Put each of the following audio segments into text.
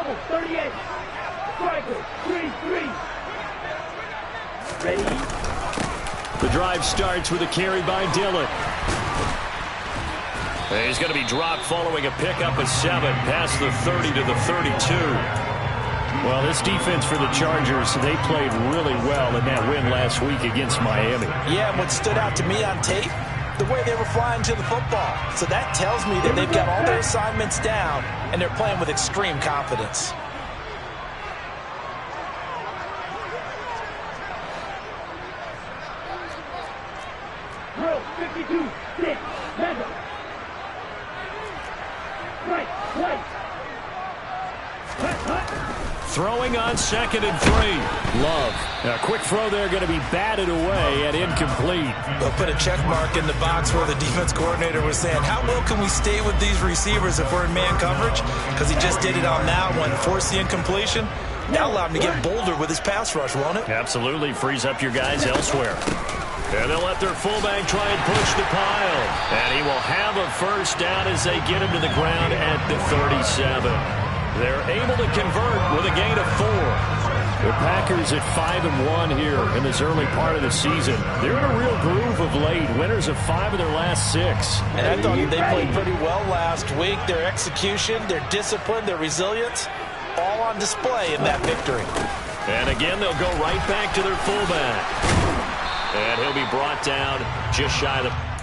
Double 38. Striker 3-3. Ready? The drive starts with a carry by Dillon. He's going to be dropped following a pickup of 7 past the 30 to the 32. Well, this defense for the Chargers, they played really well in that win last week against Miami. Yeah, and what stood out to me on tape, the way they were flying to the football. So that tells me that they've got all their assignments down, and they're playing with extreme confidence. Drill 52, 6, Madden. Right. Throwing on 2nd and 3. Love. A quick throw there going to be batted away and incomplete. They'll put a check mark in the box where the defense coordinator was saying, how well can we stay with these receivers if we're in man coverage? Because he just did it on that one. Force the incompletion. Now allow him to get bolder with his pass rush, won't it? Absolutely. Frees up your guys elsewhere. And they'll let their fullback try and push the pile. And he will have a first down as they get him to the ground at the 37. They're able to convert with a gain of 4. The Packers at 5-1 here in this early part of the season. They're in a real groove of late. Winners of 5 of their last 6. And I thought they played pretty well last week. Their execution, their discipline, their resilience, all on display in that victory. And again, they'll go right back to their fullback. And he'll be brought down just shy of the...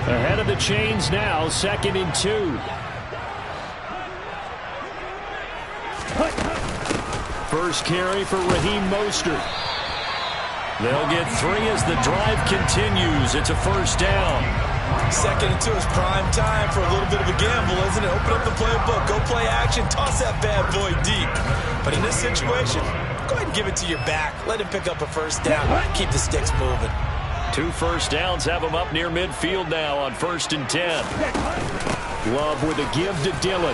Ahead of the chains now, 2nd and 2. First carry for Raheem Mostert. They'll get 3 as the drive continues. It's a first down. 2nd and 2 is prime time for a little bit of a gamble, isn't it? Open up the playbook, go play action, toss that bad boy deep. But in this situation, go ahead and give it to your back. Let him pick up a first down. Keep the sticks moving. 2 first downs have him up near midfield now on 1st and 10. Love with a give to Dillon.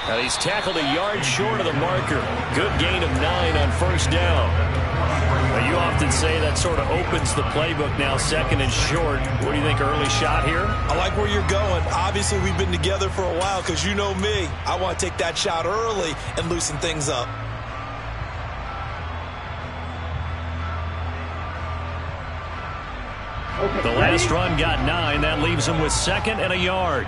Now he's tackled a yard short of the marker. Good gain of 9 on first down. Now you often say that sort of opens the playbook now, 2nd and short. What do you think, early shot here? I like where you're going. Obviously, we've been together for a while because you know me. I want to take that shot early and loosen things up. The last run got 9. That leaves him with 2nd and a yard.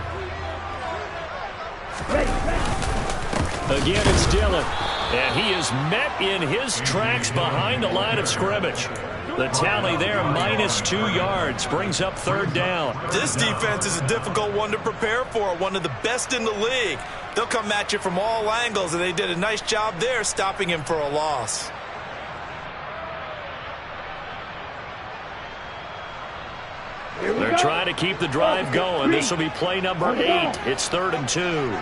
Again, it's Dillon. And he is met in his tracks behind the line of scrimmage. The tally there, -2 yards, brings up 3rd down. This defense is a difficult one to prepare for, one of the best in the league. They'll come at you from all angles, and they did a nice job there stopping him for a loss. They're trying to keep the drive going. This will be play number 8. It's 3rd and 2.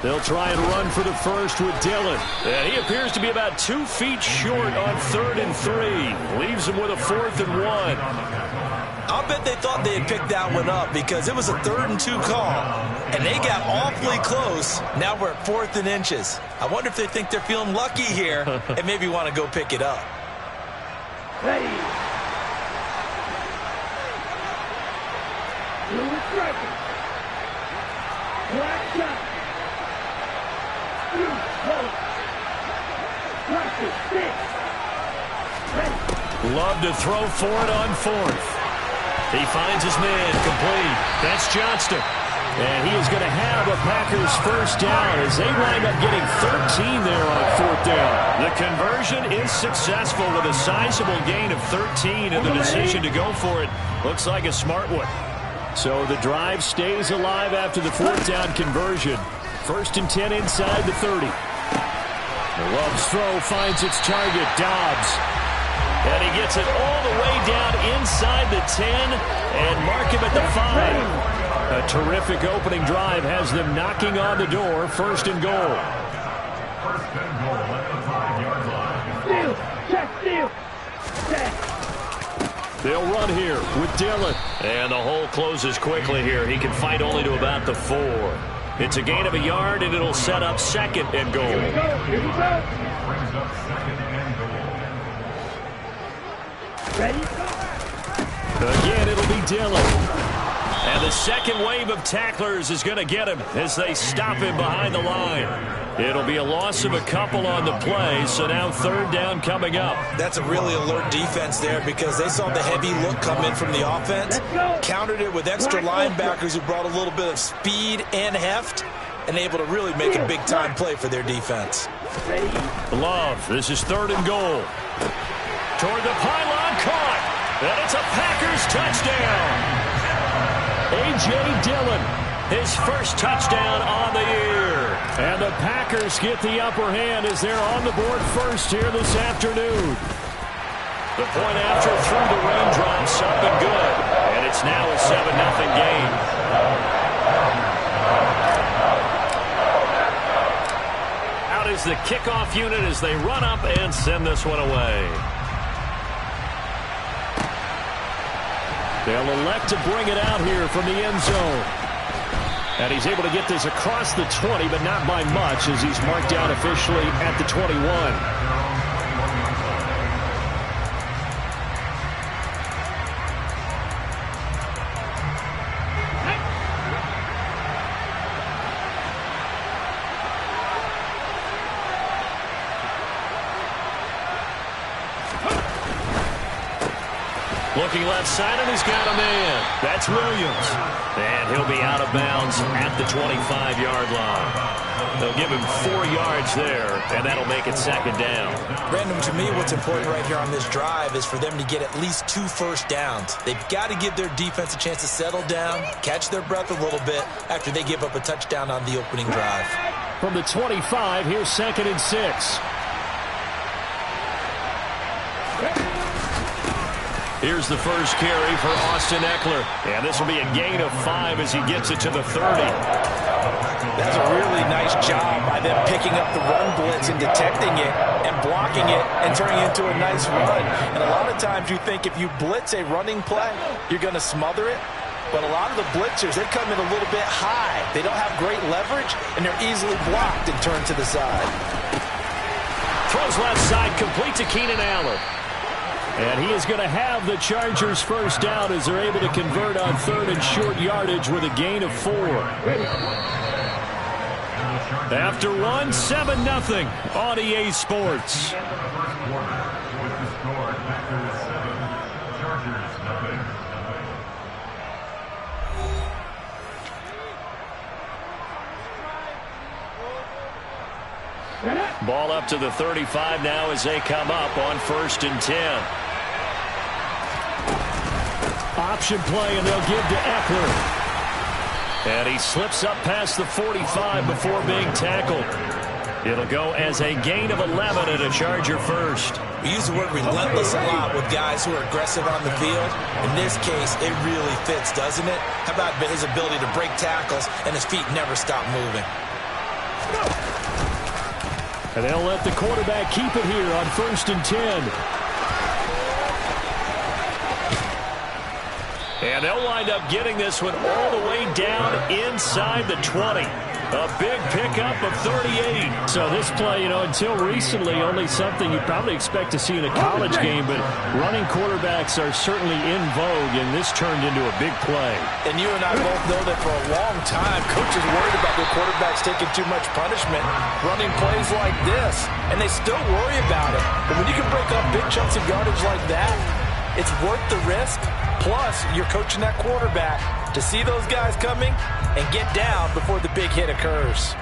They'll try and run for the first with Dillon. And he appears to be about 2 feet short on 3rd and 3. Leaves him with a 4th and 1. I'll bet they thought they had picked that one up because it was a 3rd and 2 call. And they got awfully close. Now we're at 4th and inches. I wonder if they think they're feeling lucky here and maybe want to go pick it up. Ready. Love to throw for it on 4th. He finds his man complete. That's Johnston. And he is going to have a Packers first down as they wind up getting 13 there on 4th down. The conversion is successful with a sizable gain of 13, and the decision to go for it looks like a smart one. So the drive stays alive after the 4th down conversion. 1st and 10 inside the 30. Love's throw finds its target, Dobbs. And he gets it all the way down inside the 10 and mark him at the 5. A terrific opening drive has them knocking on the door, 1st and goal. Steal, check, steal. Check. They'll run here with Dillon. And the hole closes quickly here. He can fight only to about the 4. It's a gain of a yard, and it'll set up 2nd and goal. Here we go, here we go. Ready? Again, it'll be Dillon. And the second wave of tacklers is going to get him as they stop him behind the line. It'll be a loss of a couple on the play, so now 3rd down coming up. That's a really alert defense there because they saw the heavy look come in from the offense, countered it with extra linebackers who brought a little bit of speed and heft, and able to really make a big-time play for their defense. Love, this is 3rd and goal. Toward the pylon, caught, and it's a Packers touchdown. A.J. Dillon, his first touchdown on the year. And the Packers get the upper hand as they're on the board first here this afternoon. The point after through the raindrops up and good. And it's now a 7-0 game. Out is the kickoff unit as they run up and send this one away. They'll elect to bring it out here from the end zone. And he's able to get this across the 20, but not by much as he's marked down officially at the 21. Looking left side, and he's got a man. That's Williams. And he'll be out of bounds at the 25-yard line. They'll give him 4 yards there, and that'll make it 2nd down. Brandon, to me, what's important right here on this drive is for them to get at least 2 first downs. They've got to give their defense a chance to settle down, catch their breath a little bit after they give up a touchdown on the opening drive. From the 25, here's 2nd and 6. Here's the first carry for Austin Eckler. And this will be a gain of 5 as he gets it to the 30. That's a really nice job by them picking up the run blitz and detecting it and blocking it and turning it into a nice run. And a lot of times you think if you blitz a running play, you're going to smother it. But a lot of the blitzers, they come in a little bit high. They don't have great leverage, and they're easily blocked and turned to the side. Throws left side, complete to Keenan Allen. And he is going to have the Chargers first down as they're able to convert on 3rd and short yardage with a gain of 4. After 1, 7-0 on EA Sports. Ball up to the 35 now as they come up on 1st and 10. Option play, and they'll give to Eckler. And he slips up past the 45 before being tackled. It'll go as a gain of 11 and a Charger first. We use the word relentless a lot with guys who are aggressive on the field. In this case, it really fits, doesn't it? How about his ability to break tackles and his feet never stop moving? And they'll let the quarterback keep it here on 1st and 10. And they'll wind up getting this one all the way down inside the 20. A big pickup of 38. So this play, until recently, only something you'd probably expect to see in a college game, but running quarterbacks are certainly in vogue, and this turned into a big play. And you and I both know that for a long time, coaches worried about their quarterbacks taking too much punishment, running plays like this, and they still worry about it. But when you can break up big chunks of yardage like that, it's worth the risk. Plus, you're coaching that quarterback to see those guys coming and get down before the big hit occurs.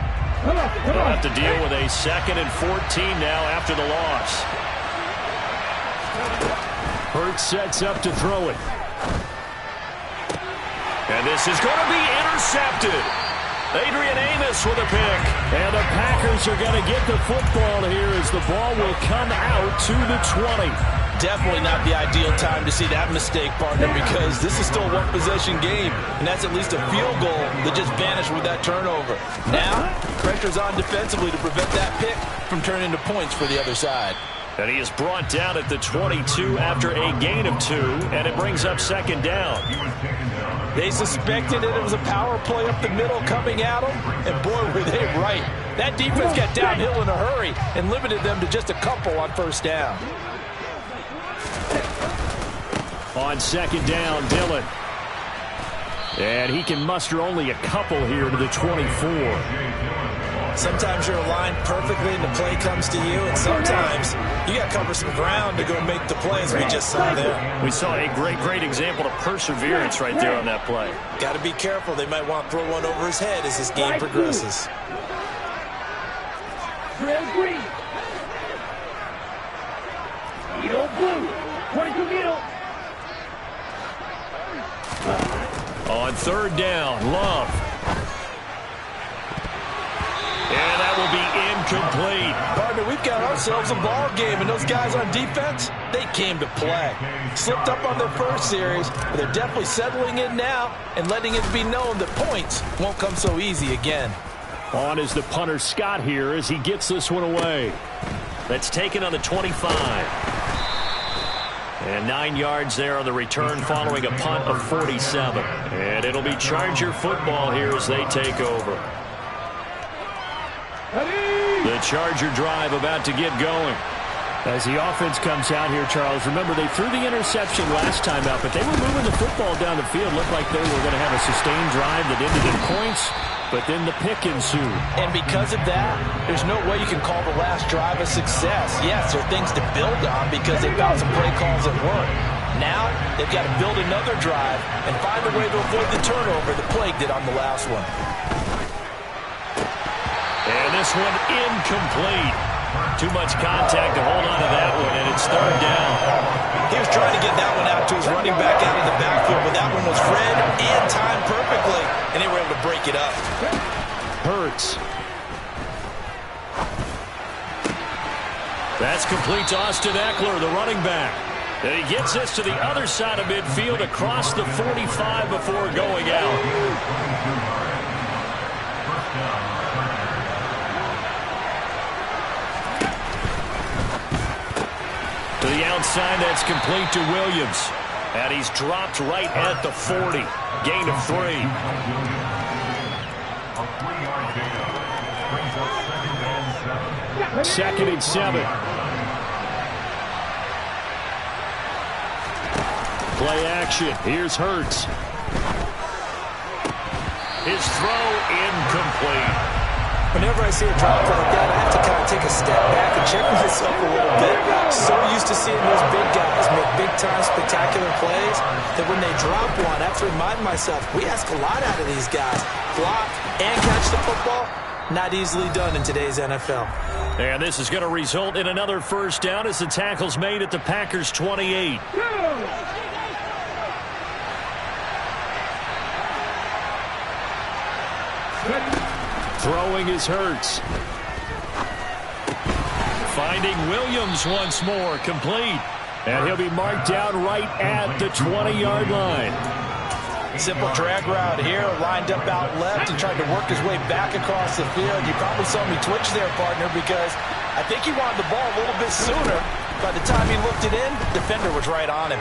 They'll have to deal with a 2nd and 14 now after the loss. Hurts sets up to throw it. And this is going to be intercepted. Adrian Amos with a pick. And the Packers are going to get the football here as the ball will come out to the 20. Definitely not the ideal time to see that mistake, partner, because this is still a one-possession game, and that's at least a field goal that just vanished with that turnover. Now, pressure's on defensively to prevent that pick from turning into points for the other side. And he is brought down at the 22 after a gain of 2, and it brings up second down. They suspected it was a power play up the middle coming at them, and boy, were they right. That defense got downhill in a hurry and limited them to just a couple on first down. On second down, Dillon. And he can muster only a couple here to the 24. Sometimes you're aligned perfectly and the play comes to you, and sometimes you got to cover some ground to go make the plays we just saw there. We saw a great example of perseverance right there on that play. Got to be careful. They might want to throw one over his head as this game progresses. Red green. Middle blue. 22 middle. On third down, Love. And that will be incomplete. Partner, we've got ourselves a ball game, and those guys on defense, they came to play. Slipped up on their first series, but they're definitely settling in now and letting it be known that points won't come so easy again. On is the punter Scott here as he gets this one away. That's taken on the 25. And 9 yards there on the return following a punt of 47. And it'll be Charger football here as they take over. The Charger drive about to get going. As the offense comes out here, Charles, remember they threw the interception last time out, but they were moving the football down the field. Looked like they were going to have a sustained drive that ended in points, but then the pick ensued. And because of that, there's no way you can call the last drive a success. Yes, there are things to build on because they found some play calls that work. Now, they've got to build another drive and find a way to avoid the turnover that plagued it on the last one. And this one incomplete. Too much contact to hold on to that one, and it's third down. He was trying to get that one out to his running back out of the backfield, but that one was read and timed perfectly, and they were able to break it up. Hurts. That's complete to Austin Eckler, the running back. And he gets this to the other side of midfield across the 45 before going out. To the outside, that's complete to Williams. And he's dropped right at the 40. Gain of 3. Second and 7. Play action. Here's Hurts. His throw incomplete. Whenever I see a drop like that, I have to kind of take a step back and check myself a little bit. So used to seeing those big guys make big-time spectacular plays that when they drop one, I have to remind myself, we ask a lot out of these guys. Block and catch the football, not easily done in today's NFL. And this is going to result in another first down as the tackle's made at the Packers' 28. Throwing is Hurts. Finding Williams once more, complete. And he'll be marked down right at the 20-yard line. Simple drag route here, lined up out left and tried to work his way back across the field. You probably saw me twitch there, partner, because I think he wanted the ball a little bit sooner. By the time he looked it in, the defender was right on him.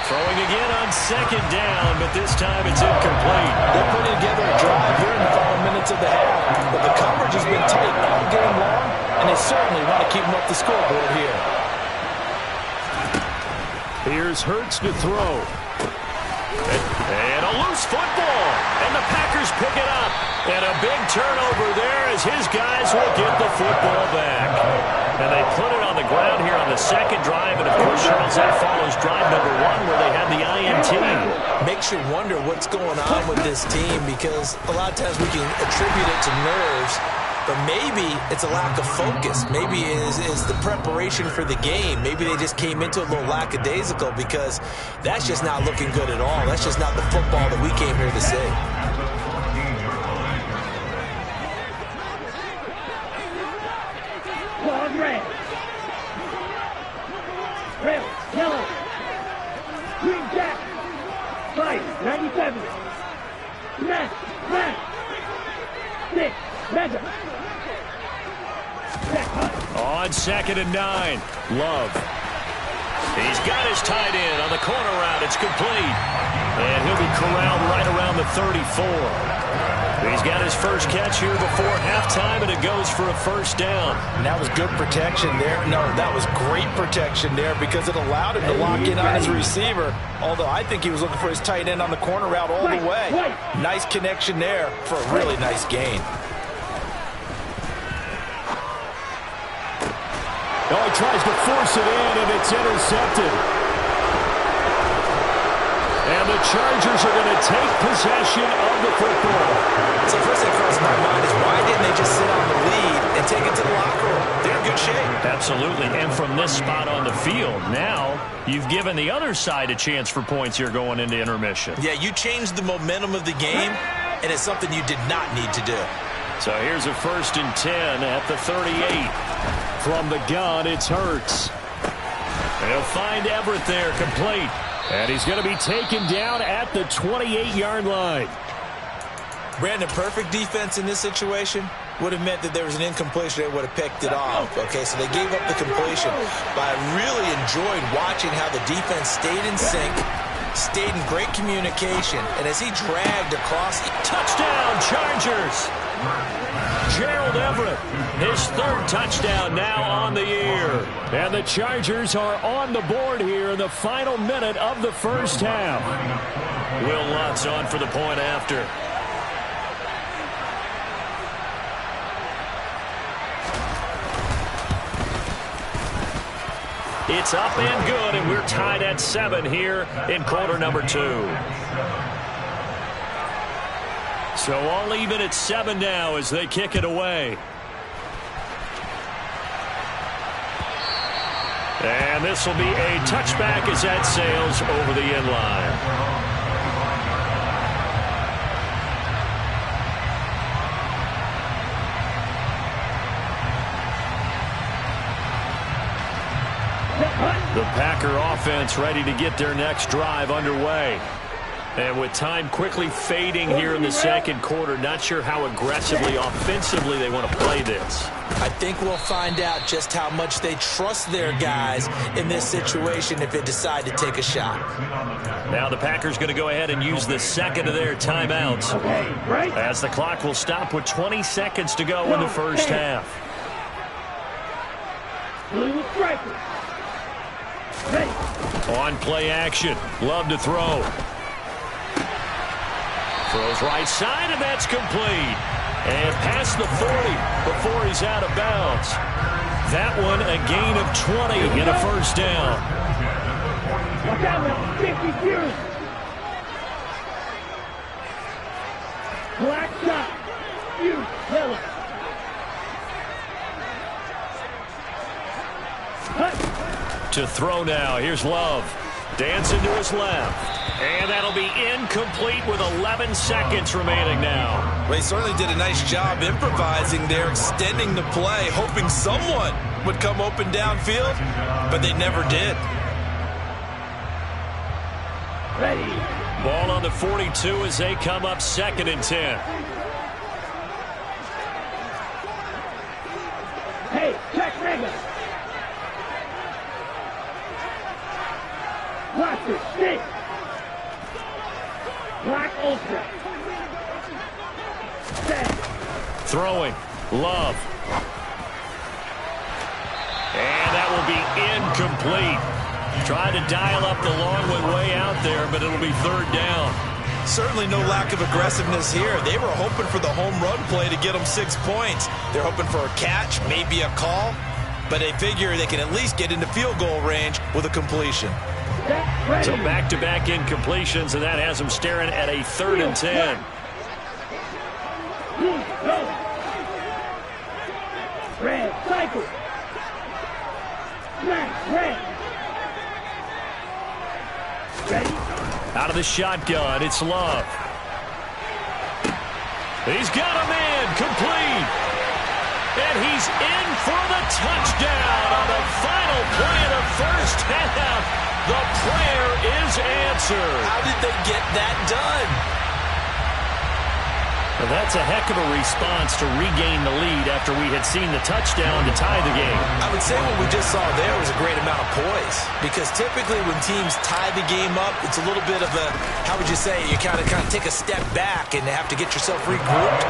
Throwing again on second down, but this time it's incomplete. They're putting together a drive here in the final minutes of the half. But the coverage has been tight all game long, and they certainly want to keep them up the scoreboard here. Here's Hurts to throw. And a loose football. And the Packers pick it up. And a big turnover there as his guys will get the football back. And they put it on the ground here on the second drive. And, of course, Charles, that follows drive number 1 where they had the INT. Makes you wonder what's going on with this team because a lot of times we can attribute it to nerves. But maybe it's a lack of focus. Maybe it is the preparation for the game. Maybe they just came into a little lackadaisical because that's just not looking good at all. That's just not the football that we came here to see. Smash. Smash. Stick. Mega. On 2nd and 9. Love. He's got his tight end on the corner route. It's complete. And he'll be corralled right around the 34. He's got his first catch here before halftime, and it goes for a first down. And that was good protection there. No, that was great protection there because it allowed him to lock in on his receiver. Although I think he was looking for his tight end on the corner route all the way. Nice connection there for a really nice gain. Oh, he tries to force it in, and it's intercepted. And the Chargers are going to take possession of the football. So first thing crossed my mind is why didn't they just sit on the lead and take it to the locker room? They're in good shape. Absolutely. And from this spot on the field, now you've given the other side a chance for points here going into intermission. Yeah, you changed the momentum of the game, and it's something you did not need to do. So here's a 1st and 10 at the 38. From the gun, it's Hurts. He'll find Everett there, complete. And he's going to be taken down at the 28-yard line. Brandon, perfect defense in this situation would have meant that there was an incompletion. They would have picked it off. Okay, so they gave up the completion. But I really enjoyed watching how the defense stayed in sync, stayed in great communication, and as he dragged across. Touchdown, Chargers! Gerald Everett, his 3rd touchdown now on the year. And the Chargers are on the board here in the final minute of the first half. Will Lutz on for the point after. It's up and good, and we're tied at 7 here in quarter number 2. So all even at 7 now as they kick it away. And this will be a touchback as that sails over the end line. The Packer offense ready to get their next drive underway. And with time quickly fading here in the second quarter, not sure how aggressively, offensively they want to play this. I think we'll find out just how much they trust their guys in this situation if they decide to take a shot. Now the Packers going to go ahead and use the second of their timeouts as the clock will stop with 20 seconds to go in the first half. On play action, Love to throw. Throws right side, and that's complete. And past the 40 before he's out of bounds. That one a gain of 20 and a first down. Watch out, man. 50 years. Black shot. You, yellow. To throw now. Here's Love. Dancing to his left. And that'll be incomplete with 11 seconds remaining now. Well, he certainly did a nice job improvising there, extending the play, hoping someone would come open downfield, but they never did. Ready. Ball on the 42 as they come up 2nd and 10. Hey, check Mega. Watch it, stick. Black Ultra. Set. Throwing. Love. And that will be incomplete. Trying to dial up the long one way out there, but it'll be 3rd down. Certainly no lack of aggressiveness here. They were hoping for the home run play to get them 6 points. They're hoping for a catch, maybe a call, but they figure they can at least get into field goal range with a completion. So back-to-back incompletions, and that has them staring at a 3rd and 10. Red, cycle. Smash, red. Ready? Out of the shotgun, it's Love. He's got a man, complete. And he's in for the touchdown on the final play of the first half. The prayer is answered. How did they get that done? Well, that's a heck of a response to regain the lead after we had seen the touchdown to tie the game. I would say what we just saw there was a great amount of poise, because typically when teams tie the game up, it's a little bit of a, how would you say, you kind of take a step back and have to get yourself regrouped.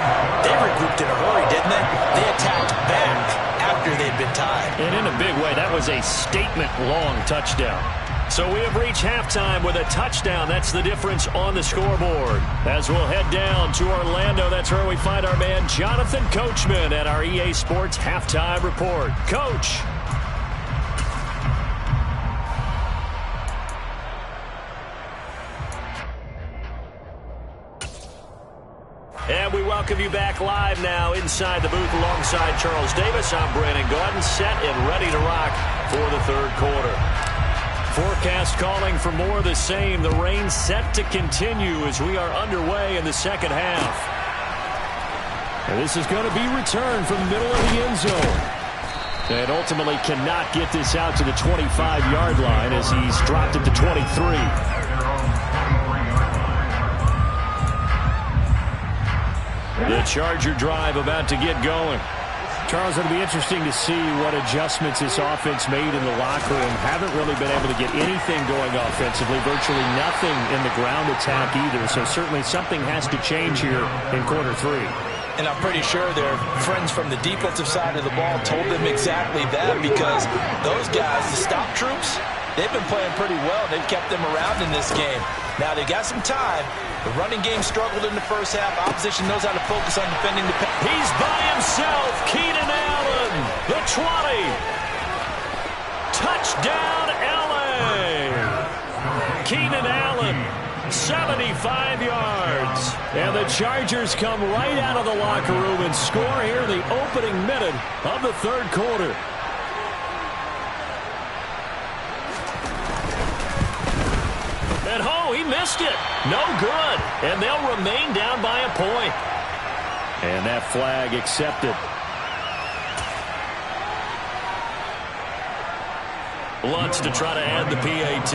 They regrouped in a hurry, didn't they? They attacked back after they'd been tied. And in a big way, that was a statement-long touchdown. So we have reached halftime with a touchdown. That's the difference on the scoreboard. As we'll head down to Orlando, that's where we find our man Jonathan Coachman at our EA Sports Halftime Report. Coach. And we welcome you back live now inside the booth alongside Charles Davis. I'm Brandon Gordon, set and ready to rock for the third quarter. Forecast calling for more of the same. The rain set to continue as we are underway in the second half. And this is going to be returned from the middle of the end zone. And ultimately cannot get this out to the 25-yard line as he's dropped it to 23. The Charger drive about to get going. Charles, it'll be interesting to see what adjustments this offense made in the locker room. Haven't really been able to get anything going offensively, virtually nothing in the ground attack either. So certainly something has to change here in quarter three. And I'm pretty sure their friends from the defensive side of the ball told them exactly that, because those guys, the stop troops, they've been playing pretty well. They've kept them around in this game. Now they got some time. The running game struggled in the first half. Opposition knows how to focus on defending the pass. He's by himself. Keenan Allen, the 20. Touchdown, L.A. Keenan Allen, 75 yards. And the Chargers come right out of the locker room and score here in the opening minute of the third quarter. And he missed it. No good. And they'll remain down by a point. And that flag accepted. Lutz to try to add the PAT.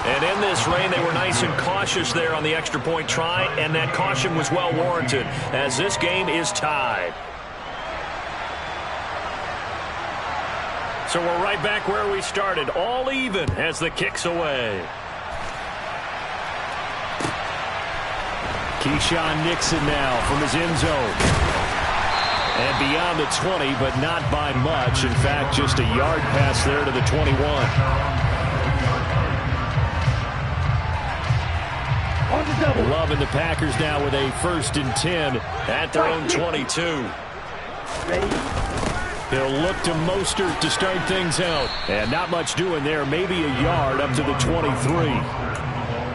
And in this rain, they were nice and cautious there on the extra point try, and that caution was well warranted as this game is tied. So we're right back where we started, all even as the kick's away. Keyshawn Nixon now from his end zone. And beyond the 20, but not by much. In fact, just a yard pass there to the 21. Love and the Packers now with a 1st and 10 at their own 22. He'll look to Mostert to start things out. And not much doing there. Maybe a yard up to the 23.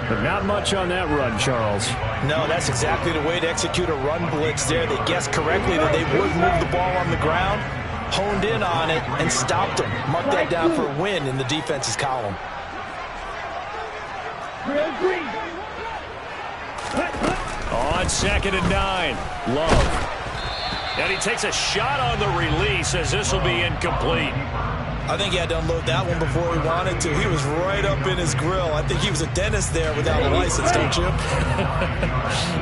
But not much on that run, Charles. No, that's exactly the way to execute a run blitz there. They guessed correctly that they would move the ball on the ground, honed in on it, and stopped them. Mark that down for a win in the defense's column. On 2nd and 9, Love. And he takes a shot on the release as this will be incomplete. I think he had to unload that one before he wanted to. He was right up in his grill. I think he was a dentist there without a license, don't you?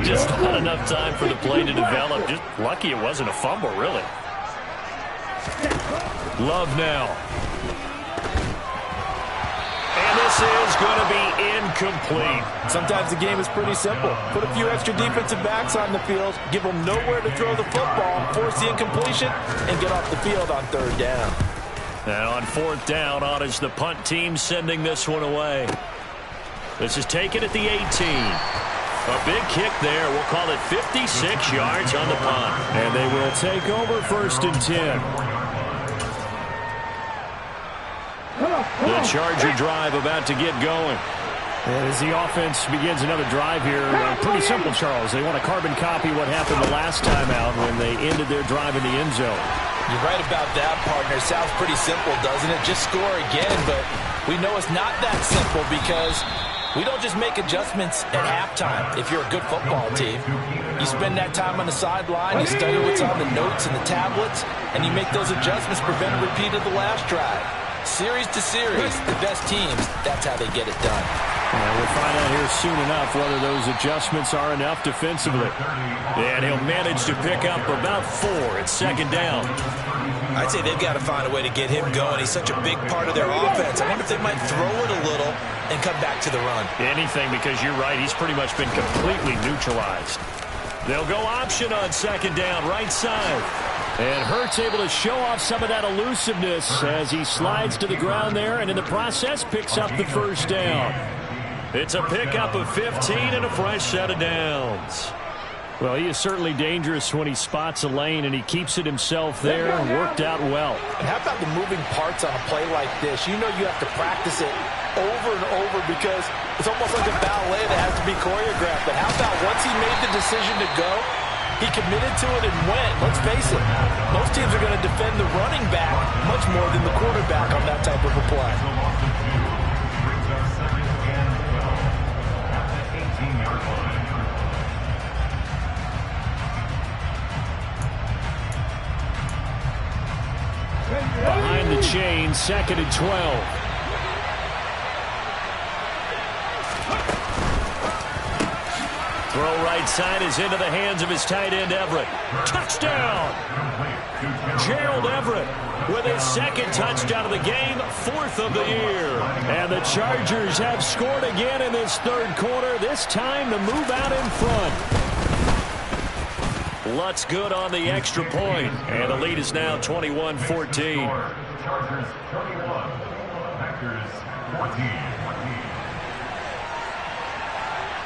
Just not enough time for the play to develop. Just lucky it wasn't a fumble, really. Love now. And this is going to be incomplete. Sometimes the game is pretty simple. Put a few extra defensive backs on the field, give them nowhere to throw the football, force the incompletion, and get off the field on 3rd down. And on 4th down, on is the punt team sending this one away. This is taken at the 18. A big kick there. We'll call it 56 yards on the punt. And they will take over 1st and 10. The Charger drive about to get going. And as the offense begins another drive here, pretty simple, Charles. They want to carbon copy what happened the last time out when they ended their drive in the end zone. You're right about that, partner. Sounds pretty simple, doesn't it? Just score again, but we know it's not that simple because We don't just make adjustments at halftime if you're a good football team. You spend that time on the sideline, you study what's on the notes and the tablets, and you make those adjustments, prevent a repeat of the last drive. Series to series, the best teams, that's how they get it done. And we'll find out here soon enough whether those adjustments are enough defensively. And he'll manage to pick up about 4 at second down. I'd say they've got to find a way to get him going. He's such a big part of their offense. I wonder if they might throw it a little and come back to the run. Anything, because you're right, he's pretty much been completely neutralized. They'll go option on second down, right side. And Hurts able to show off some of that elusiveness as he slides to the ground there, and in the process picks up the first down. It's a pickup of 15 and a fresh set of downs. Well, he is certainly dangerous when he spots a lane, and he keeps it himself there. Worked out well. And how about the moving parts on a play like this? You know you have to practice it over and over because it's almost like a ballet that has to be choreographed. But how about once he made the decision to go, he committed to it and went. Let's face it, most teams are going to defend the running back much more than the quarterback on that type of a play. Behind the chain, second and 12. Throw right side is into the hands of his tight end, Everett. Touchdown! Gerald Everett with his second touchdown of the game, 4th of the year. And the Chargers have scored again in this third quarter, this time to move out in front. Lutz good on the extra point, and the lead is now 21-14. Chargers 21, Packers 14.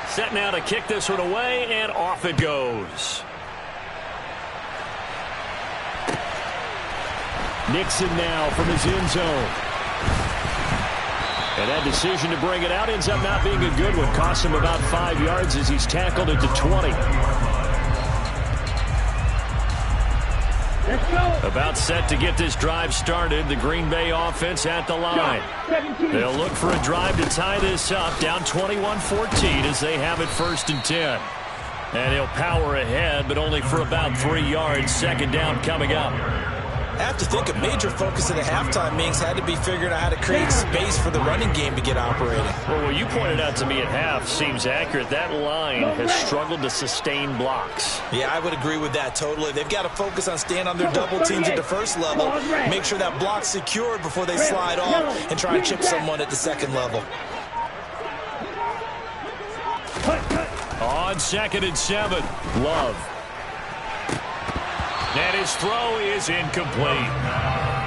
Set now to kick this one away, and off it goes. Nixon now from his end zone. And that decision to bring it out ends up not being a good one. Costs him about 5 yards as he's tackled it to 20. About set to get this drive started. The Green Bay offense at the line. They'll look for a drive to tie this up. Down 21-14 as they have it 1st and 10. And he'll power ahead, but only for about 3 yards. Second down coming up. I have to think a major focus of the halftime meetings had to be figuring out how to create space for the running game to get operating. Well, what you pointed out to me at half seems accurate. That line has struggled to sustain blocks. Yeah, I would agree with that totally. They've got to focus on staying on their double teams at the first level, make sure that block's secured before they slide off and try and chip someone at the second level. On 2nd and 7, Love. And his throw is incomplete.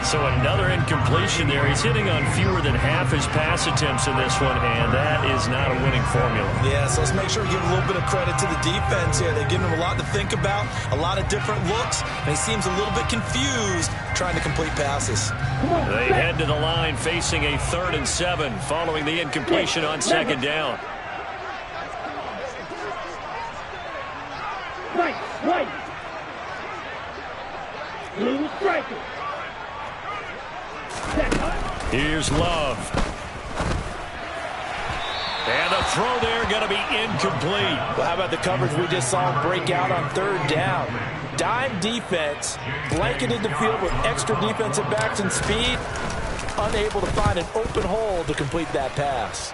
So another incompletion there. He's hitting on fewer than half his pass attempts in this one, and that is not a winning formula. Yeah, so let's make sure we give a little bit of credit to the defense here. They're giving him a lot to think about, a lot of different looks, and he seems a little bit confused trying to complete passes. They head to the line facing a 3rd and 7 following the incompletion on second down. Right. Blue striker. Here's Love. And the throw there going to be incomplete. Well, how about the coverage we just saw him break out on 3rd down? Dime defense, blanketed the field with extra defensive backs and speed, unable to find an open hole to complete that pass.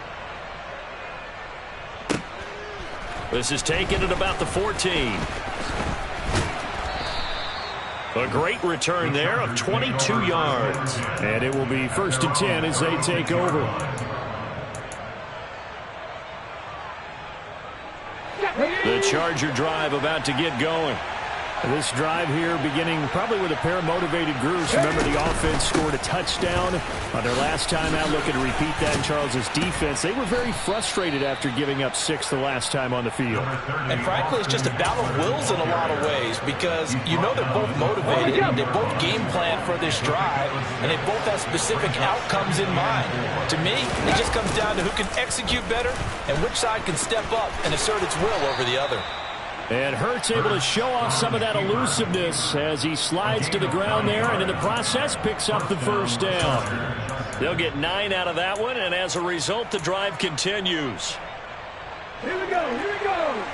This is taken at about the 14. A great return there of 22 yards. And it will be 1st and 10 as they take over. The Charger drive about to get going. This drive here beginning probably with a pair of motivated groups. Remember, the offense scored a touchdown on their last time out. Looking to repeat that in Charles's defense. They were very frustrated after giving up 6 the last time on the field. And frankly, it's just a battle of wills in a lot of ways because you know they're both motivated. They both game plan for this drive, and they both have specific outcomes in mind. To me, it just comes down to who can execute better and which side can step up and assert its will over the other. And Hurts able to show off some of that elusiveness as he slides to the ground there, and in the process picks up the first down. They'll get 9 out of that one, and as a result, the drive continues. Here we go, here we go.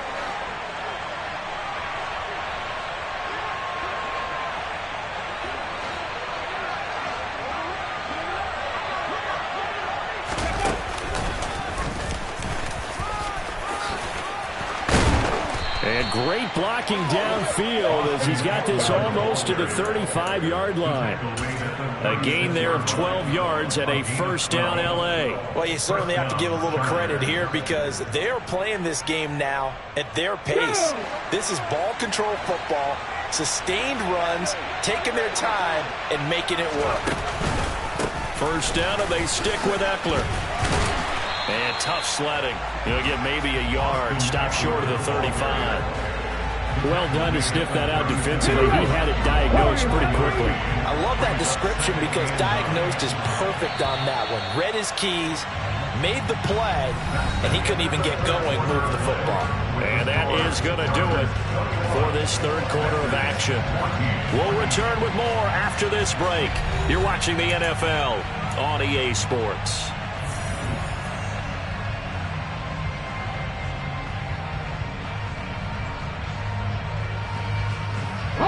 And great blocking downfield as he's got this almost to the 35-yard line. A gain there of 12 yards and a first down L.A. Well, you certainly have to give a little credit here because they're playing this game now at their pace. This is ball control football, sustained runs, taking their time, and making it work. First down, and they stick with Eckler. And tough sledding. He'll get maybe a yard. Stop short of the 35. Well done to sniff that out defensively. He had it diagnosed pretty quickly. I love that description because diagnosed is perfect on that one. Read his keys, made the play, and he couldn't even get going, moving the football. And that is going to do it for this third quarter of action. We'll return with more after this break. You're watching the NFL on EA Sports.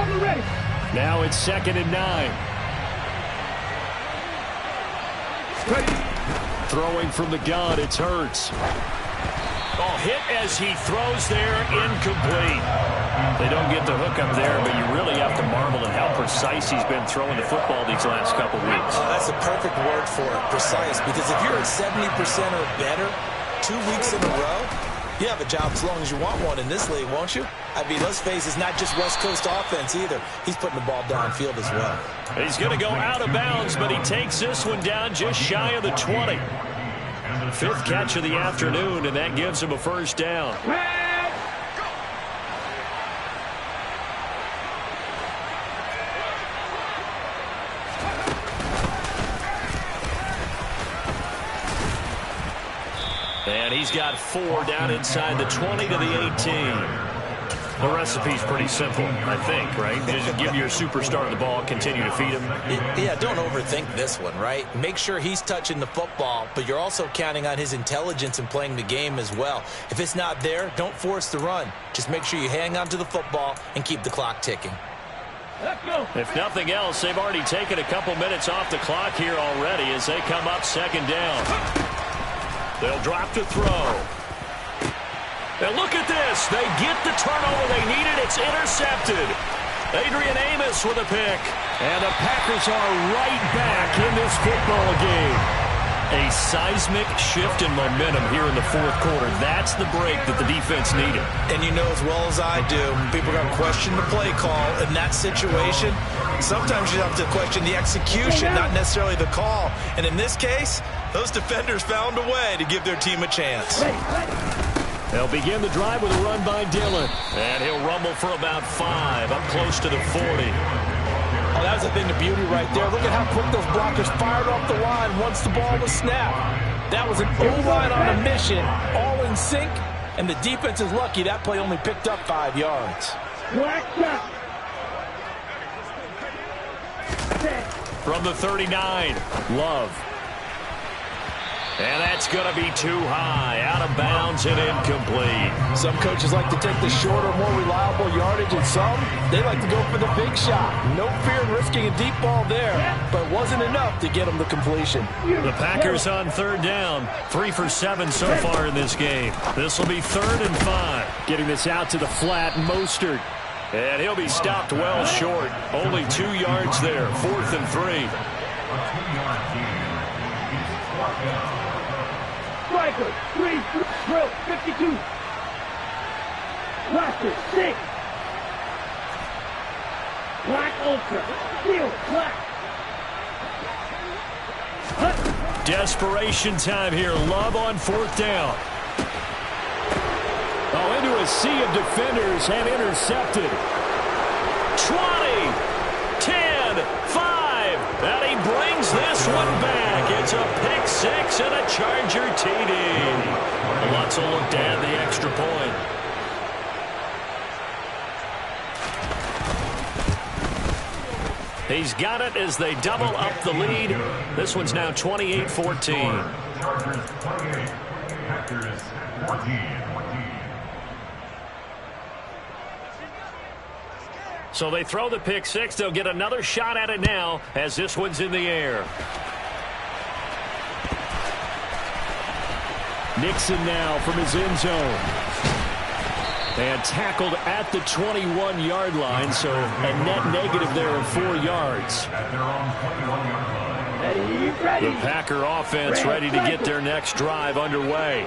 Ready. Now it's 2nd and 9. Ready. Throwing from the gun, it's Hurts. Oh, hit as he throws there, incomplete. They don't get the hook up there, but you really have to marvel at how precise he's been throwing the football these last couple weeks. Oh, that's a perfect word for it, precise, because if you're at 70% or better 2 weeks in a row, you have a job as long as you want one in this league, won't you? I mean, let's face it, it's not just West Coast offense either. He's putting the ball downfield as well. He's going to go out of bounds, but he takes this one down just shy of the 20. 5th catch of the afternoon, and that gives him a first down. And he's got 4 down inside the 20 to the 18. The recipe's pretty simple, I think, right? Just give your superstar the ball, continue to feed him. Yeah, don't overthink this one, right? Make sure he's touching the football, but you're also counting on his intelligence in playing the game as well. If it's not there, don't force the run. Just make sure you hang on to the football and keep the clock ticking. Let's go. If nothing else, they've already taken a couple minutes off the clock here already as they come up 2nd down. They'll drop to throw. And look at this. They get the turnover they needed. It's intercepted. Adrian Amos with a pick. And the Packers are right back in this football game. A seismic shift in momentum here in the 4th quarter. That's the break that the defense needed. And you know as well as I do, people are going to question the play call in that situation. Sometimes you have to question the execution, not necessarily the call. And in this case, those defenders found a way to give their team a chance. They'll begin the drive with a run by Dillon. And he'll rumble for about 5, up close to the 40. Oh, that was a thing of beauty right there. Look at how quick those blockers fired off the line once the ball was snapped. That was an O-line on a mission, all in sync, and the defense is lucky that play only picked up 5 yards. From the 39, Love. And that's going to be too high, out of bounds and incomplete. Some coaches like to take the shorter, more reliable yardage, and some, they like to go for the big shot. No fear in risking a deep ball there, but it wasn't enough to get them the completion. The Packers on 3rd down, 3 for 7 so far in this game. This will be 3rd and 5. Getting this out to the flat, Mostert. And he'll be stopped well short. Only 2 yards there, 4th and 3. Striker, 3, drill, 52. Blaster, 6. Black Ultra, steel, black. Desperation time here. Love on 4th down. Oh, into a sea of defenders and intercepted. 20, 10, 5. And he brings this one back. It's a pick 6 and a Charger TD. Lutz will look to add the extra point. He's got it as they double up the lead. This one's now 28-14. Chargers 28, Packers 14. So they throw the pick six. They'll get another shot at it now as this one's in the air. Nixon now from his end zone. And tackled at the 21-yard line, so a net negative there of 4 yards. At their own 21-yard line. Ready. The Packer offense ready to get their next drive underway.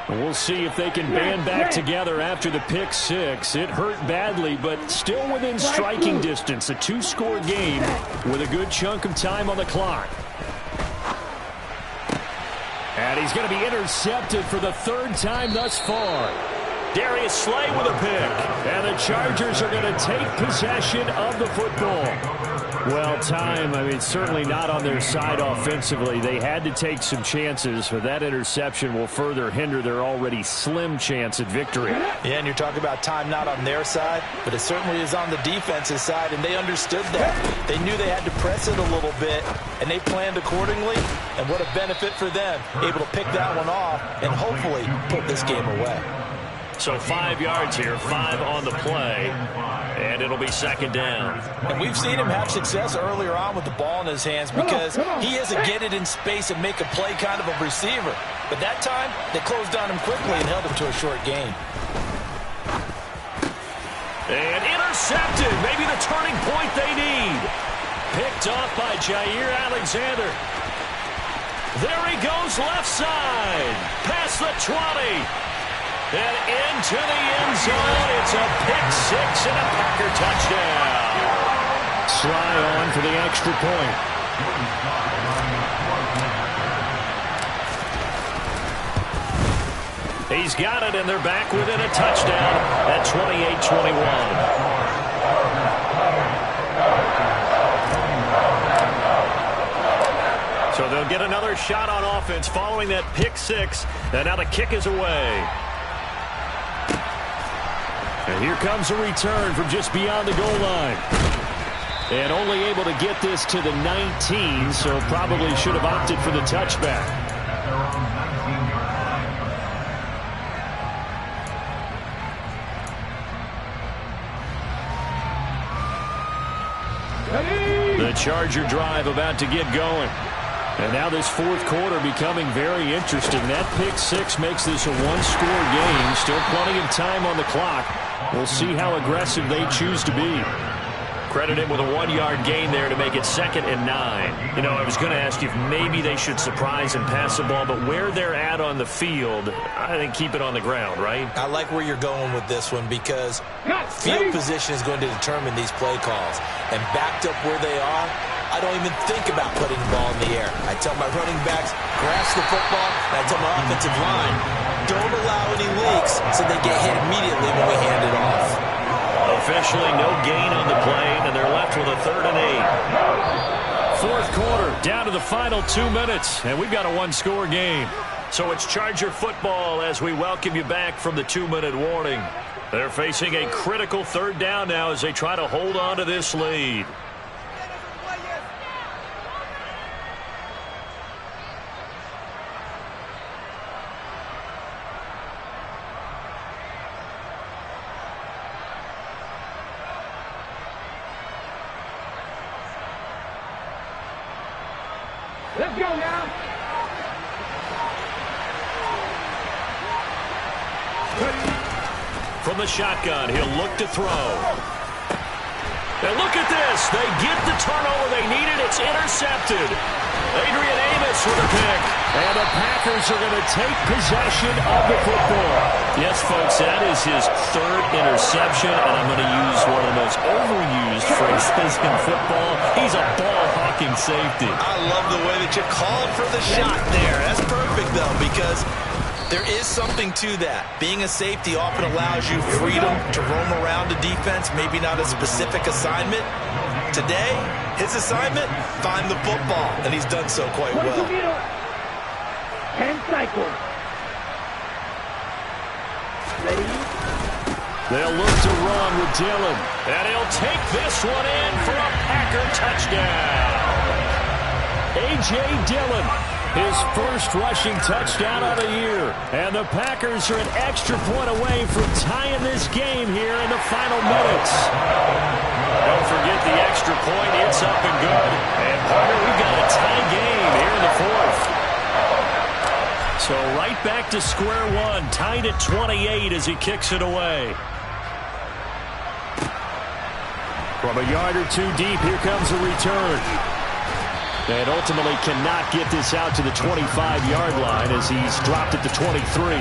And we'll see if they can band back together after the pick six. It hurt badly, but still within striking distance. A 2-score game with a good chunk of time on the clock. And he's going to be intercepted for the 3rd time thus far. Darius Slay with a pick. And the Chargers are going to take possession of the football. Well, time, I mean, certainly not on their side offensively. They had to take some chances, but that interception will further hinder their already slim chance at victory. Yeah, and you're talking about time not on their side, but it certainly is on the defensive side, and they understood that. They knew they had to press it a little bit, and they planned accordingly, and what a benefit for them, able to pick that one off and hopefully put this game away. So 5 yards here, 5 on the play, and it'll be 2nd down. And we've seen him have success earlier on with the ball in his hands because he is a get it in space and make a play kind of a receiver. But that time, they closed on him quickly and held him to a short gain. And intercepted, maybe the turning point they need. Picked off by Jair Alexander. There he goes left side, past the 20. And into the end zone. It's a pick six and a Packer touchdown. Sly on for the extra point. He's got it, and they're back within a touchdown at 28-21. So they'll get another shot on offense following that pick six. And now the kick is away. And here comes a return from just beyond the goal line. And only able to get this to the 19, so probably should have opted for the touchback. The Charger drive about to get going. And now this 4th quarter becoming very interesting. That pick six makes this a 1-score game. Still plenty of time on the clock. We'll see how aggressive they choose to be. Credit him with a 1-yard gain there to make it 2nd and 9. You know, I was going to ask you if maybe they should surprise and pass the ball, but where they're at on the field, I think keep it on the ground, right? I like where you're going with this one because field position is going to determine these play calls. And backed up where they are, I don't even think about putting the ball in the air. I tell my running backs, grasp the football, and I tell my offensive line, don't allow any leaks so they get hit immediately when we hand it off. Officially no gain on the play, and they're left with a 3rd and 8. 4th quarter, down to the final 2 minutes, and we've got a 1-score game. So it's Charger football as we welcome you back from the 2-minute warning. They're facing a critical 3rd down now as they try to hold on to this lead. Let's go now. From the shotgun, he'll look to throw. And look at this. They get the turnover they needed. It's intercepted. Adrian Amos with a pick. And the Packers are going to take possession of the football. Yes, folks, that is his 3rd interception, and I'm going to use one of the most overused phrases in football. He's a ball-hawking safety. I love the way that you called for the shot there. That's perfect, though, because there is something to that. Being a safety often allows you freedom to roam around the defense, maybe not a specific assignment. Today, his assignment, find the football, and he's done so quite well. 10 cycles. Ready? They'll look to run with Dillon. And he'll take this one in for a Packer touchdown. A.J. Dillon, his first rushing touchdown of the year. And the Packers are an extra point away from tying this game here in the final minutes. Don't forget the extra point. It's up and good. And, partner, we've got a tie game here in the fourth. So right back to square one, tied at 28 as he kicks it away. From a yard or two deep, here comes a return. And ultimately cannot get this out to the 25-yard line as he's dropped at the 23.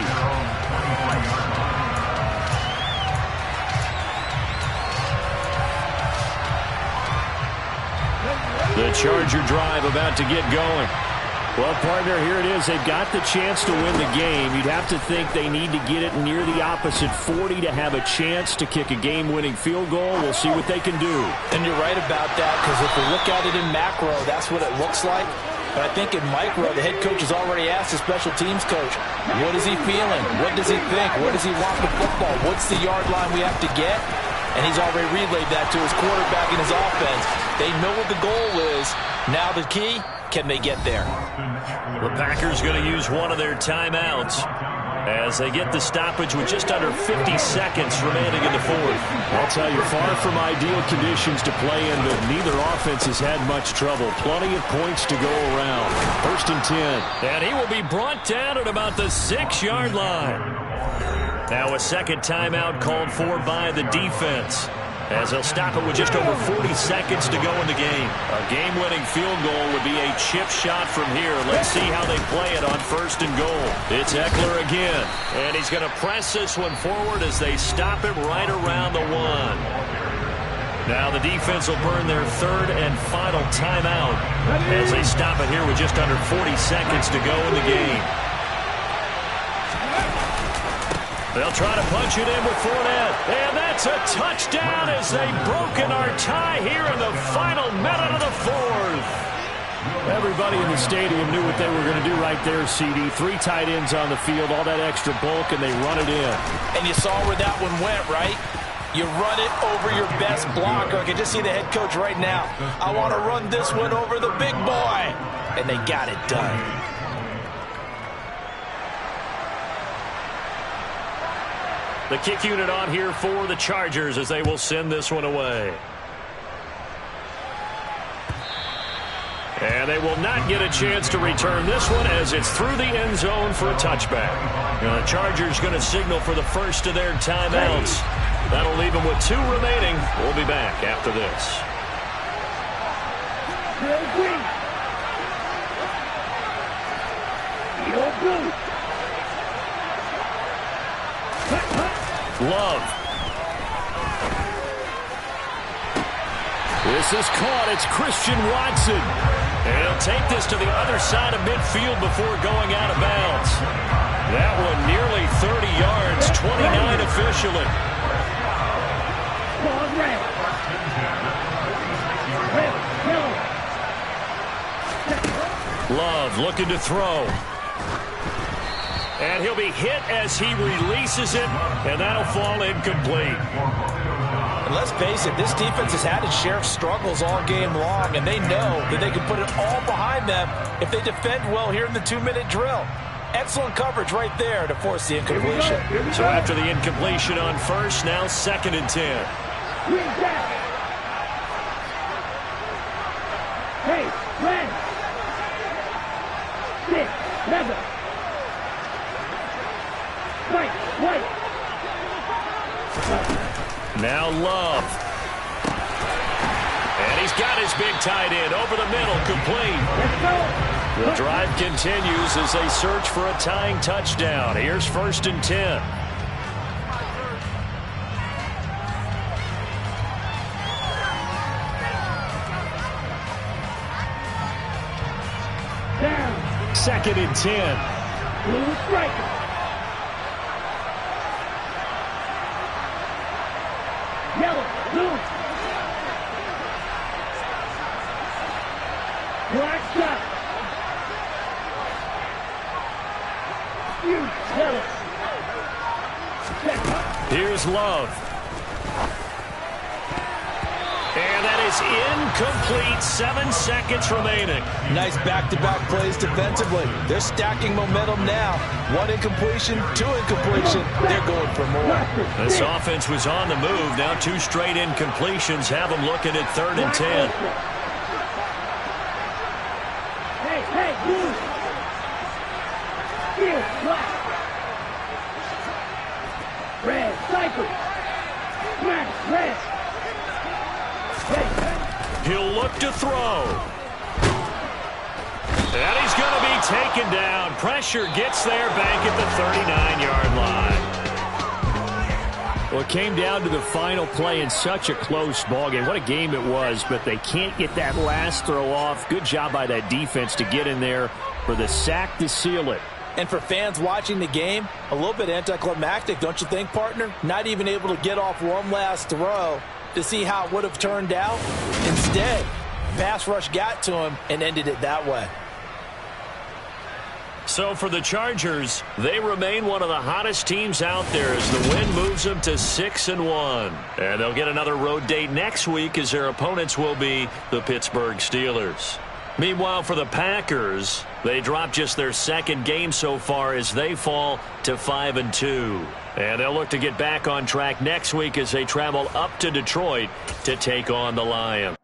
The Charger drive about to get going. Well, partner, here it is. They've got the chance to win the game. You'd have to think they need to get it near the opposite 40 to have a chance to kick a game-winning field goal. We'll see what they can do. And you're right about that, because if we look at it in macro, that's what it looks like. But I think in micro, the head coach has already asked the special teams coach, what is he feeling? What does he think? Where does he want the football? What's the yard line we have to get? And he's already relayed that to his quarterback and his offense. They know what the goal is. Now the key, can they get there? The Packers going to use one of their timeouts as they get the stoppage with just under 50 seconds remaining in the fourth. I'll tell you, far from ideal conditions to play in, but neither offense has had much trouble. Plenty of points to go around. First and 10. And he will be brought down at about the 6-yard line. Now a second timeout called for by the defense, as they'll stop it with just over 40 seconds to go in the game. A game-winning field goal would be a chip shot from here. Let's see how they play it on first and goal. It's Eckler again, and he's going to press this one forward as they stop him right around the 1. Now the defense will burn their third and final timeout as they stop it here with just under 40 seconds to go in the game. They'll try to punch it in with Fournette. And that's a touchdown as they've broken our tie here in the final minute of the fourth. Everybody in the stadium knew what they were going to do right there, CD. 3 tight ends on the field, all that extra bulk, and they run it in. And you saw where that one went, right? You run it over your best blocker. I can just see the head coach right now. I want to run this one over the big boy. And they got it done. The kick unit on here for the Chargers as they will send this one away. And they will not get a chance to return this one as it's through the end zone for a touchback. Now the Chargers going to signal for the first of their timeouts. That'll leave them with 2 remaining. We'll be back after this. Love. This is caught. It's Christian Watson. And he'll take this to the other side of midfield before going out of bounds. That one nearly 30 yards, 29 officially. Love looking to throw. And he'll be hit as he releases it, and that'll fall incomplete. And let's face it, this defense has had its share of struggles all game long, and they know that they can put it all behind them if they defend well here in the 2-minute drill. Excellent coverage right there to force the incompletion. So after the incompletion on first, now 2nd and 10. Hey, Len! 6, 7. Wait. Now Love. And he's got his big tight end over the middle, complete. The drive continues as they search for a tying touchdown. Here's 1st and 10. Down. 2nd and 10. Blue striker. Yellow, blue. Black shot. Here's is Love. And that is incomplete. 7 seconds remaining. Nice back-to-back plays defensively. They're stacking momentum now. 1 incompletion, 2 incompletion. They're going for more. This offense was on the move. Now 2 straight incompletions have them looking at 3rd and 10. Hey, move. Here, black. Red, cycle. Smash, red. He'll look to throw. And he's going to be taken down. Pressure gets there back at the 39-yard line. Well, it came down to the final play in such a close ballgame. What a game it was, but they can't get that last throw off. Good job by that defense to get in there for the sack to seal it. And for fans watching the game, a little bit anticlimactic, don't you think, partner? Not even able to get off one last throw to see how it would have turned out. Instead, pass rush got to him and ended it that way. So for the Chargers, they remain one of the hottest teams out there as the win moves them to 6-1. And they'll get another road date next week as their opponents will be the Pittsburgh Steelers. Meanwhile, for the Packers, they dropped just their 2nd game so far as they fall to 5-2. And they'll look to get back on track next week as they travel up to Detroit to take on the Lions.